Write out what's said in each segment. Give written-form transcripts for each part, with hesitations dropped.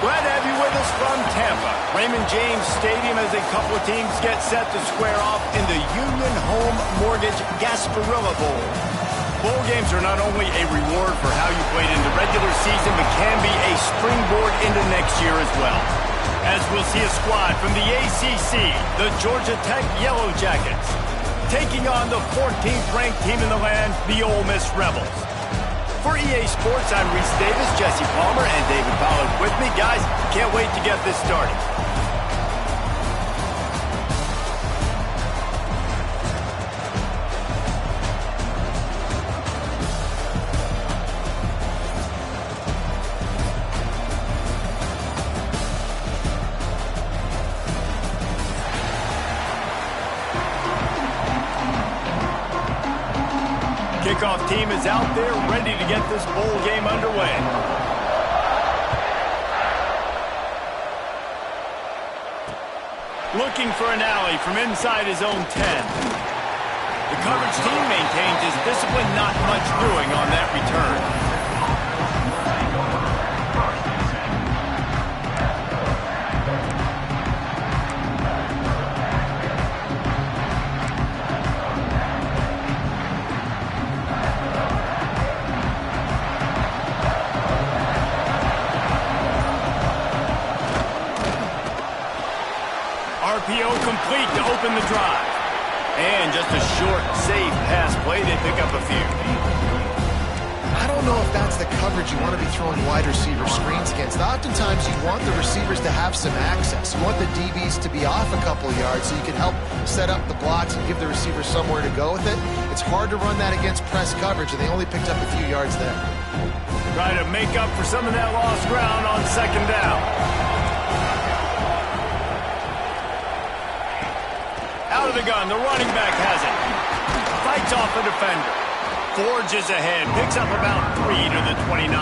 Glad to have you with us from Tampa. Raymond James Stadium as a couple of teams get set to square off in the Union Home Mortgage Gasparilla Bowl. Bowl games are not only a reward for how you played in the regular season, but can be a springboard into next year as well. As we'll see a squad from the ACC, the Georgia Tech Yellow Jackets, taking on the 14th ranked team in the land, the Ole Miss Rebels. For EA Sports, I'm Reese Davis, Jesse Palmer, and David Pollard with me. Guys, can't wait to get this started. Kickoff team is out there ready to get this bowl game underway. Looking for an alley from inside his own 10. The coverage team maintains his discipline, not much doing on that return. RPO complete to open the drive. And just a short, safe pass play. They pick up a few. I don't know if that's the coverage you want to be throwing wide receiver screens against. Oftentimes, you want the receivers to have some access. You want the DBs to be off a couple yards so you can help set up the blocks and give the receiver somewhere to go with it. It's hard to run that against press coverage, and they only picked up a few yards there. Try to make up for some of that lost ground on second down. Out of the gun, the running back has it. Fights off a defender. Forges ahead, picks up about 3 to the 29.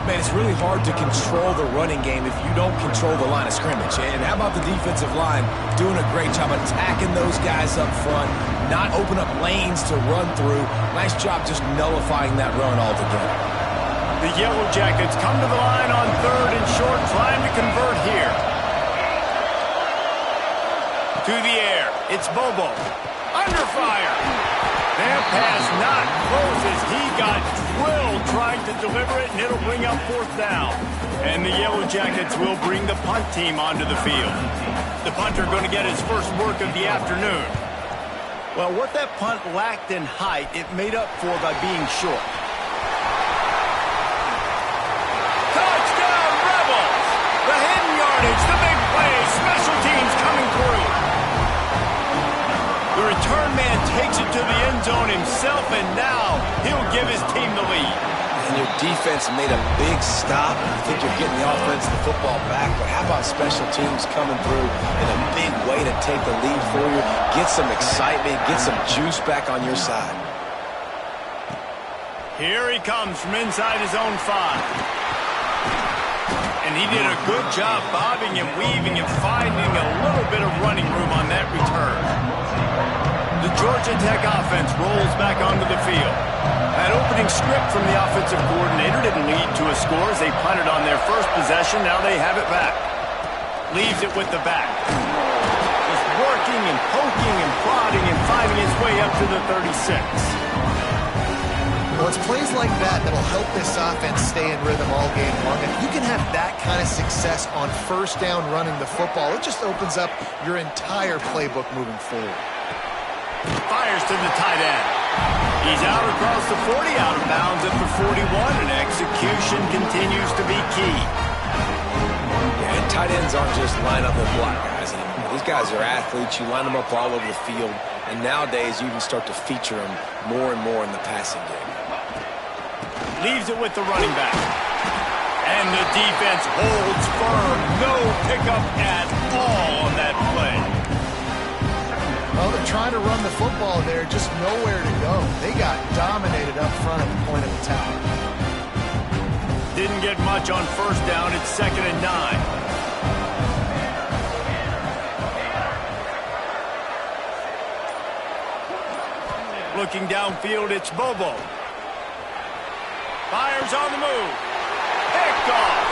Man, it's really hard to control the running game if you don't control the line of scrimmage. And how about the defensive line doing a great job attacking those guys up front, not open up lanes to run through. Nice job just nullifying that run altogether. The Yellow Jackets come to the line on 3rd and short, trying to convert here. To the air, it's Bobo. Under fire. That pass not close as he got drilled trying to deliver it, and it'll bring up 4th down. And the Yellow Jackets will bring the punt team onto the field. The punter going to get his first work of the afternoon. Well, what that punt lacked in height, it made up for by being short. Touchdown, Rebels! The hidden yardage, the big play, special teams coming through. The return man takes it to the end zone himself, and now he'll give his team the lead. And your defense made a big stop. I think you're getting the offense the football back, but how about special teams coming through in a big way to take the lead for you, get some excitement, get some juice back on your side. Here he comes from inside his own 5. And he did a good job bobbing and weaving and finding a little bit of running room on that return. The Georgia Tech offense rolls back onto the field. That opening script from the offensive coordinator didn't lead to a score as they punted on their first possession. Now they have it back. Leaves it with the back. Just working and poking and prodding and finding his way up to the 36. Well, it's plays like that that'll help this offense stay in rhythm all game long. And if you can have that kind of success on 1st down running the football, it just opens up your entire playbook moving forward. Fires to the tight end. He's out across the 40, out of bounds at the 41, and execution continues to be key. Yeah, and tight ends aren't just line up and block guys anymore. These guys are athletes. You line them up all over the field, and nowadays you can start to feature them more and more in the passing game. Leaves it with the running back. And the defense holds firm. No pickup at all on that play. Well, they're trying to run the football there, just nowhere to go. They got dominated up front at the point of attack. Didn't get much on 1st down. It's 2nd and 9. Looking downfield, it's Bobo. Fires on the move. Picked off.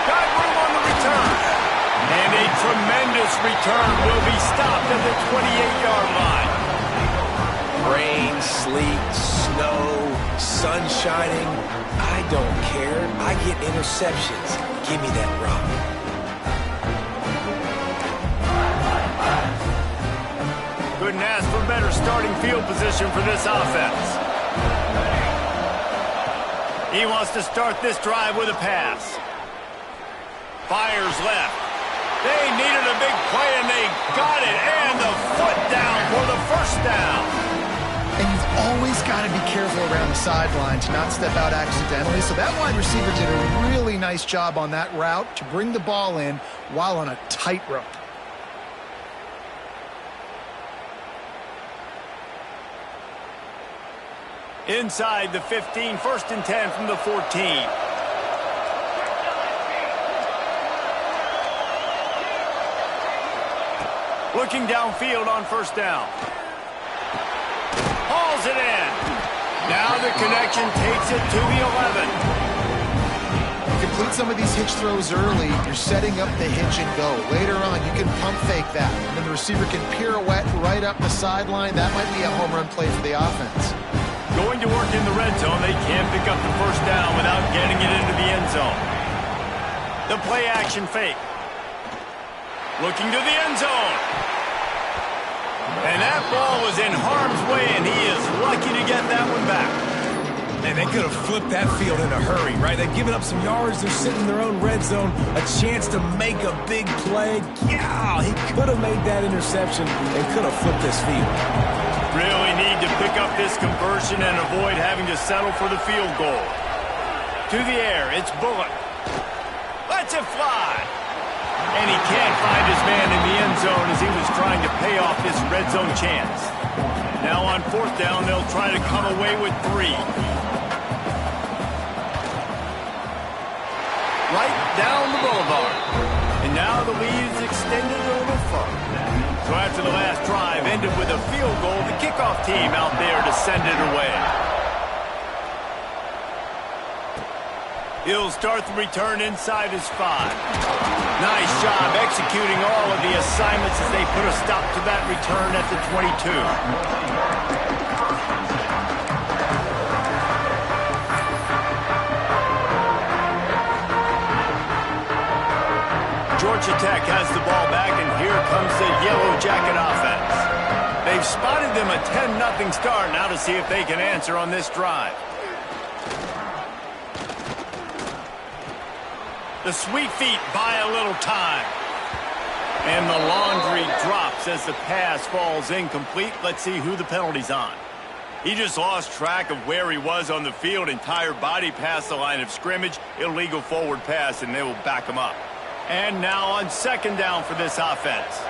Got room on the return. And a tremendous return will be stopped at the 28-yard line. Rain, sleet, snow, sun shining. I don't care. I get interceptions. Give me that rock. Couldn't ask for better starting field position for this offense. He wants to start this drive with a pass. Fires left. They needed a big play, and they got it. And the foot down for the first down. And you've always got to be careful around the sideline to not step out accidentally. So that wide receiver did a really nice job on that route to bring the ball in while on a tightrope. Inside the 15, 1st and 10 from the 14. Looking downfield on 1st down. Hauls it in. Now the connection takes it to the 11. Complete some of these hitch throws early. You're setting up the hitch and go. Later on, you can pump fake that. And then the receiver can pirouette right up the sideline. That might be a home run play for the offense. Going to work in the red zone. They can't pick up the 1st down without getting it into the end zone. The play action fake. Looking to the end zone. And that ball was in harm's way, and he is lucky to get that one back. And they could have flipped that field in a hurry, right? They've given up some yards. They're sitting in their own red zone. A chance to make a big play. Yeah, he could have made that interception and could have flipped this field. Really need to pick up this conversion and avoid having to settle for the field goal. To the air, it's Bullock. Lets it fly. And he can't find his man in the end zone as he was trying to pay off this red zone chance. Now on 4th down, they'll try to come away with 3. Right down the boulevard. And now the lead is extended a little further. So after the last drive ended with a field goal, the kickoff team out there to send it away. He'll start the return inside his 5. Nice job executing all of the assignments as they put a stop to that return at the 22. Georgia Tech has the ball back, and here comes the Yellow Jacket offense. They've spotted them a 10-0 start. Now to see if they can answer on this drive. The Sweet Feet buy a little time. And the laundry drops as the pass falls incomplete. Let's see who the penalty's on. He just lost track of where he was on the field. Entire body past the line of scrimmage. Illegal forward pass, and they will back him up. And now on 2nd down for this offense.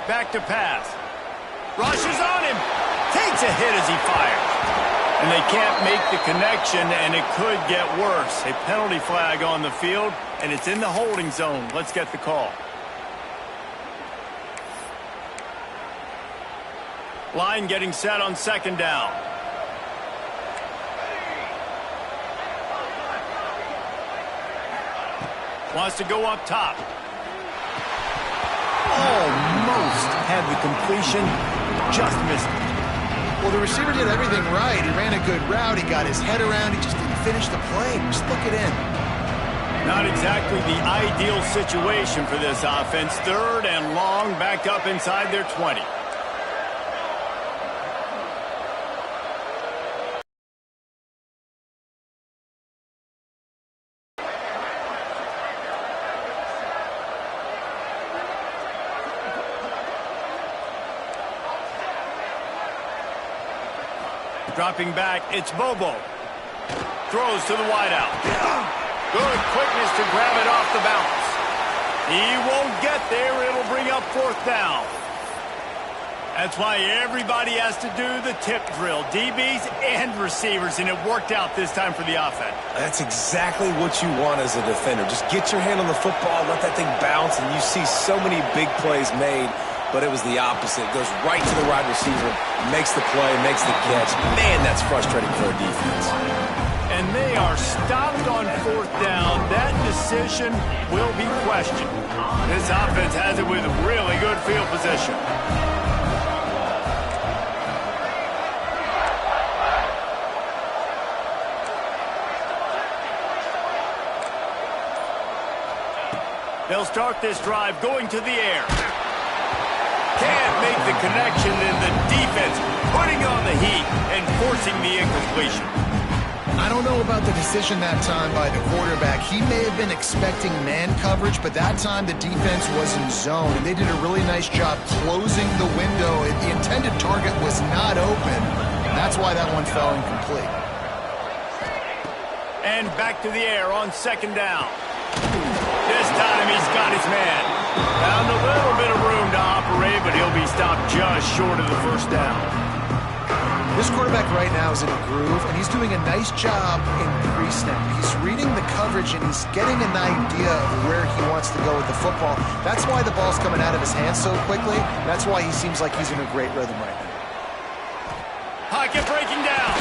Back to pass. Rushes on him. Takes a hit as he fires. And they can't make the connection, and it could get worse. A penalty flag on the field, and it's in the holding zone. Let's get the call. Line getting set on 2nd down. Wants to go up top. Almost had the completion. Just missed it. Well, the receiver did everything right. He ran a good route. He got his head around. He just didn't finish the play. Just look it in. Not exactly the ideal situation for this offense. 3rd and long, back up inside their 20. Dropping back, it's Bobo. Throws to the wideout. Good quickness to grab it off the bounce. He won't get there. It'll bring up 4th down. That's why everybody has to do the tip drill. DBs and receivers, and it worked out this time for the offense. That's exactly what you want as a defender. Just get your hand on the football, let that thing bounce, and you see so many big plays made. But it was the opposite. Goes right to the wide receiver, makes the play, makes the catch. Man, that's frustrating for a defense. And they are stopped on fourth down. That decision will be questioned. This offense has it with really good field position. They'll start this drive going to the air. Can't make the connection, and the defense putting on the heat and forcing the incompletion. I don't know about the decision that time by the quarterback. He may have been expecting man coverage, but that time the defense was in zone, and they did a really nice job closing the window. The intended target was not open, and that's why that one fell incomplete. And back to the air on second down. This time he's got his man. Found a little bit of room to operate, but he'll be stopped just short of the first down. This quarterback right now is in a groove, and he's doing a nice job in pre-snap. He's reading the coverage, and he's getting an idea of where he wants to go with the football. That's why the ball's coming out of his hands so quickly. That's why he seems like he's in a great rhythm right now. Pocket breaking down.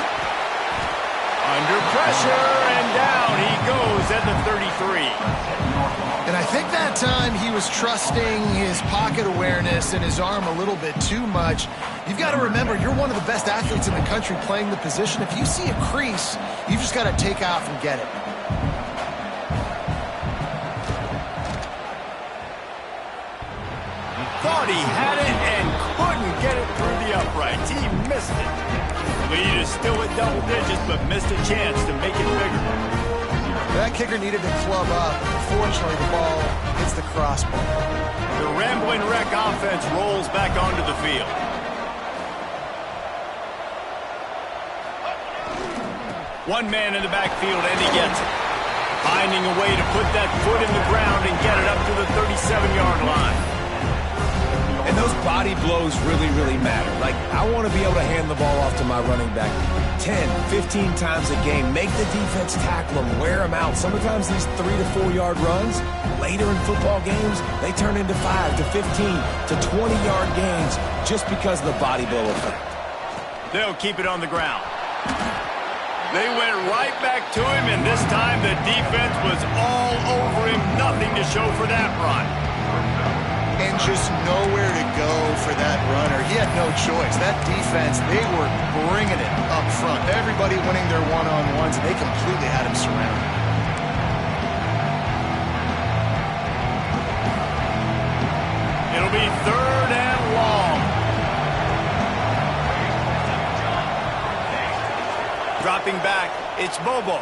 Under pressure, and down he goes at the 33. And I think that time he was trusting his pocket awareness and his arm a little bit too much. You've got to remember, you're one of the best athletes in the country playing the position. If you see a crease, you've just got to take off and get it. Thought he had it and couldn't get it through the uprights. He missed it. Lead is still at double digits, but missed a chance to make it bigger. That kicker needed to club up. Unfortunately, the ball hits the crossbar. The rambling wreck offense rolls back onto the field. One man in the backfield, and he gets it. Finding a way to put that foot in the ground and get it up to the 37-yard line. And those body blows really, really matter. Like, I want to be able to hand the ball off to my running back 10, 15 times a game. Make the defense tackle them, wear them out. Sometimes these 3 to 4 yard runs, later in football games, they turn into 5 to 15 to 20-yard games just because of the body blow effect. They'll keep it on the ground. They went right back to him, and this time the defense was all over him. Nothing to show for that run. And just nowhere to go for that runner. He had no choice. That defense, they were bringing it up front. Everybody winning their one-on-ones, and they completely had him surrounded. It'll be third and long. Dropping back, it's Bobo.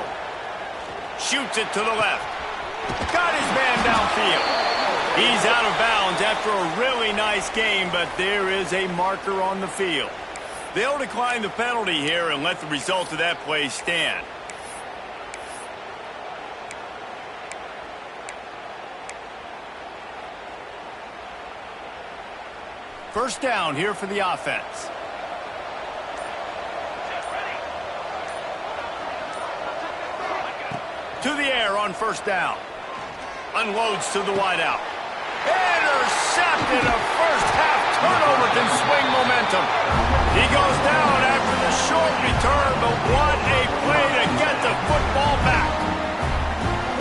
Shoots it to the left. Got his man downfield. He's out of bounds after a really nice game, but there is a marker on the field. They'll decline the penalty here and let the result of that play stand. First down here for the offense. To the air on first down. Unloads to the wideout. Intercepted. A first-half turnover can swing momentum. He goes down after the short return, but what a play to get the football back.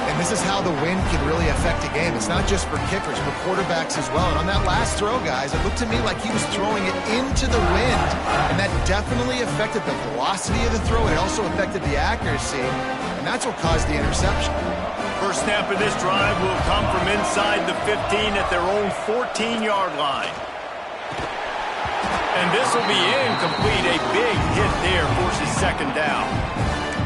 And this is how the wind can really affect a game. It's not just for kickers, but quarterbacks as well. And on that last throw, guys, it looked to me like he was throwing it into the wind. And that definitely affected the velocity of the throw. It also affected the accuracy. And that's what caused the interception. First snap of this drive will come from inside the 15 at their own 14-yard line. And this will be incomplete. A big hit there forces second down.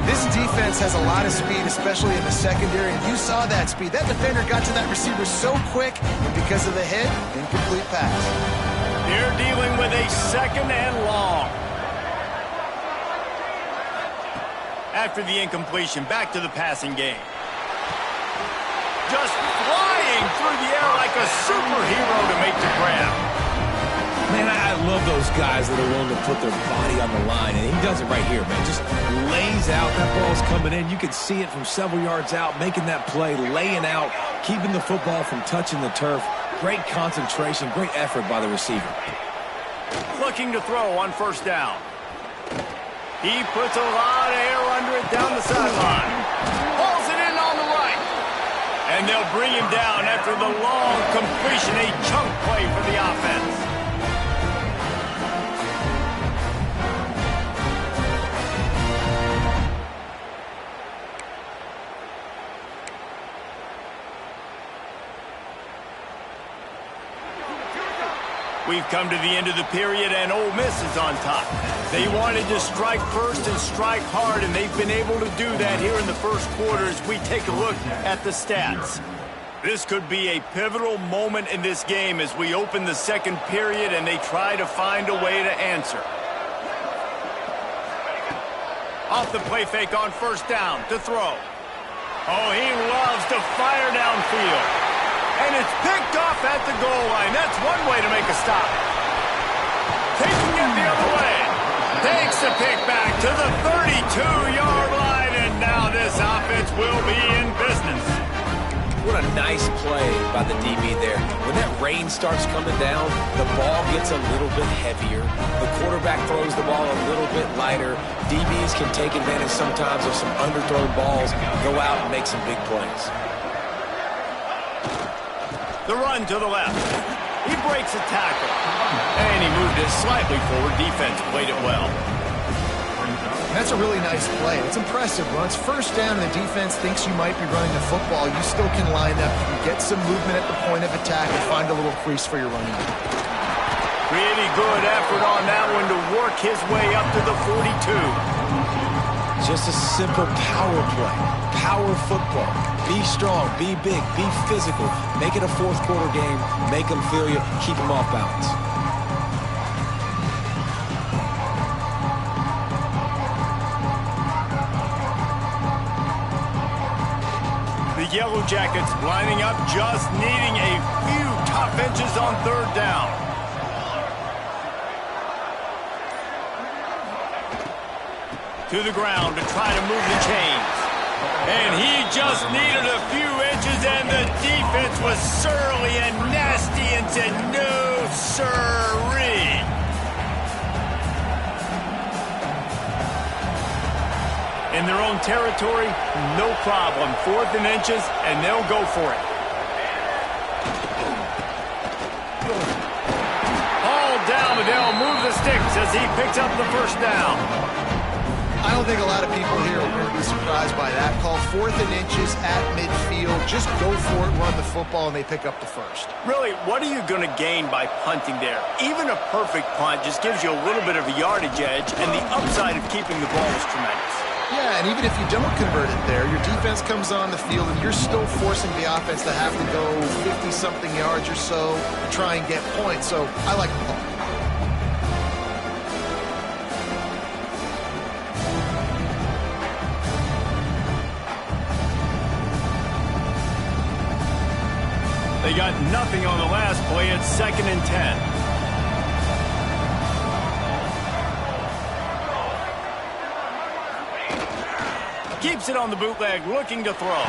This defense has a lot of speed, especially in the secondary. And you saw that speed. That defender got to that receiver so quick, and because of the hit, incomplete pass. They're dealing with a second and long. After the incompletion, back to the passing game. Just flying through the air like a superhero to make the grab. Man, I love those guys that are willing to put their body on the line, and he does it right here, man. Just lays out. That ball's coming in. You can see it from several yards out, making that play, laying out, keeping the football from touching the turf. Great concentration, great effort by the receiver. Looking to throw on first down. He puts a lot of air under it down the sideline. Hauls it in on the right. And they'll bring him down after the long completion, a chunk play for the offense. We've come to the end of the period, and Ole Miss is on top. They wanted to strike first and strike hard, and they've been able to do that here in the first quarter as we take a look at the stats. This could be a pivotal moment in this game as we open the second period and they try to find a way to answer. Off the play fake on first down to throw. Oh, he loves to fire downfield. And it's picked off at the goal line. That's one way to make a stop. Taking it the other way. Takes the pick back to the 32-yard line, and now this offense will be in business. What a nice play by the DB there. When that rain starts coming down, the ball gets a little bit heavier. The quarterback throws the ball a little bit lighter. DBs can take advantage sometimes of some underthrown balls, go out and make some big plays. The run to the left. He breaks a tackle. And he moved it slightly forward. Defense played it well. That's a really nice play. It's impressive. When it's first down and the defense thinks you might be running the football, you still can line up. You can get some movement at the point of attack and find a little crease for your running back. Pretty good effort on that one to work his way up to the 42. Just a simple power play. Power football. Be strong, be big, be physical. Make it a fourth quarter game. Make them feel you. Keep them off balance. The Yellow Jackets lining up, just needing a few tough inches on third down. To the ground to try to move the chains. And he just needed a few inches, and the defense was surly and nasty and said, no, sirree. In their own territory, no problem. 4th and inches, and they'll go for it. All down, but they'll move the sticks as he picks up the first down. I don't think a lot of people here are going to be surprised by that call. 4th and inches at midfield. Just go for it, run the football, and they pick up the first. Really, what are you going to gain by punting there? Even a perfect punt just gives you a little bit of a yardage edge, and the upside of keeping the ball is tremendous. Yeah, and even if you don't convert it there, your defense comes on the field, and you're still forcing the offense to have to go 50-something yards or so to try and get points. So I like the call. They got nothing on the last play. It's 2nd and 10. Keeps it on the bootleg, looking to throw.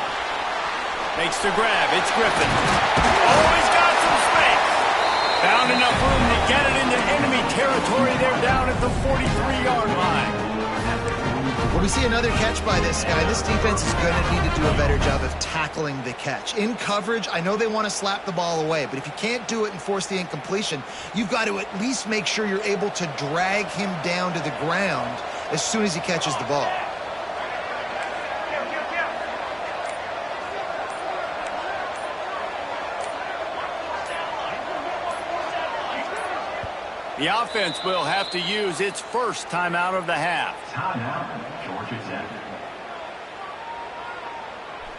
Makes the grab. It's Griffin. Oh, he's got some space. Found enough room to get it into enemy territory. They're down at the 43-yard line. Well, we see another catch by this guy. This defense is going to need to do a better job of tackling the catch. In coverage, I know they want to slap the ball away, but if you can't do it and force the incompletion, you've got to at least make sure you're able to drag him down to the ground as soon as he catches the ball. The offense will have to use its first timeout of the half.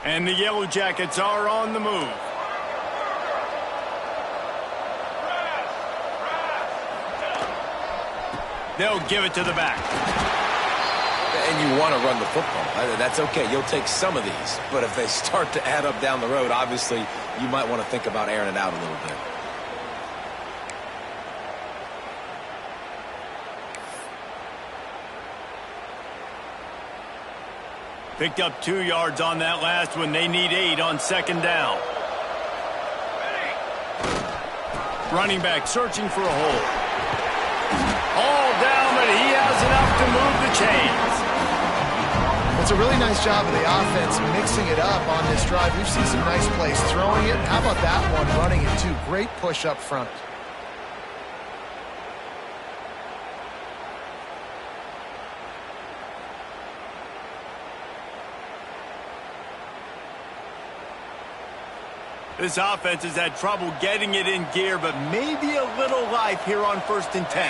And the Yellow Jackets are on the move. They'll give it to the back. And you want to run the football. That's okay. You'll take some of these. But if they start to add up down the road, obviously, you might want to think about airing it out a little bit. Picked up 2 yards on that last one. They need 8 on 2nd down. Running back searching for a hole. All down, but he has enough to to move the chains. It's a really nice job of the offense mixing it up on this drive. We've seen some nice plays throwing it. How about that one running it too? Great push up front. This offense has had trouble getting it in gear, but maybe a little life here on 1st and 10.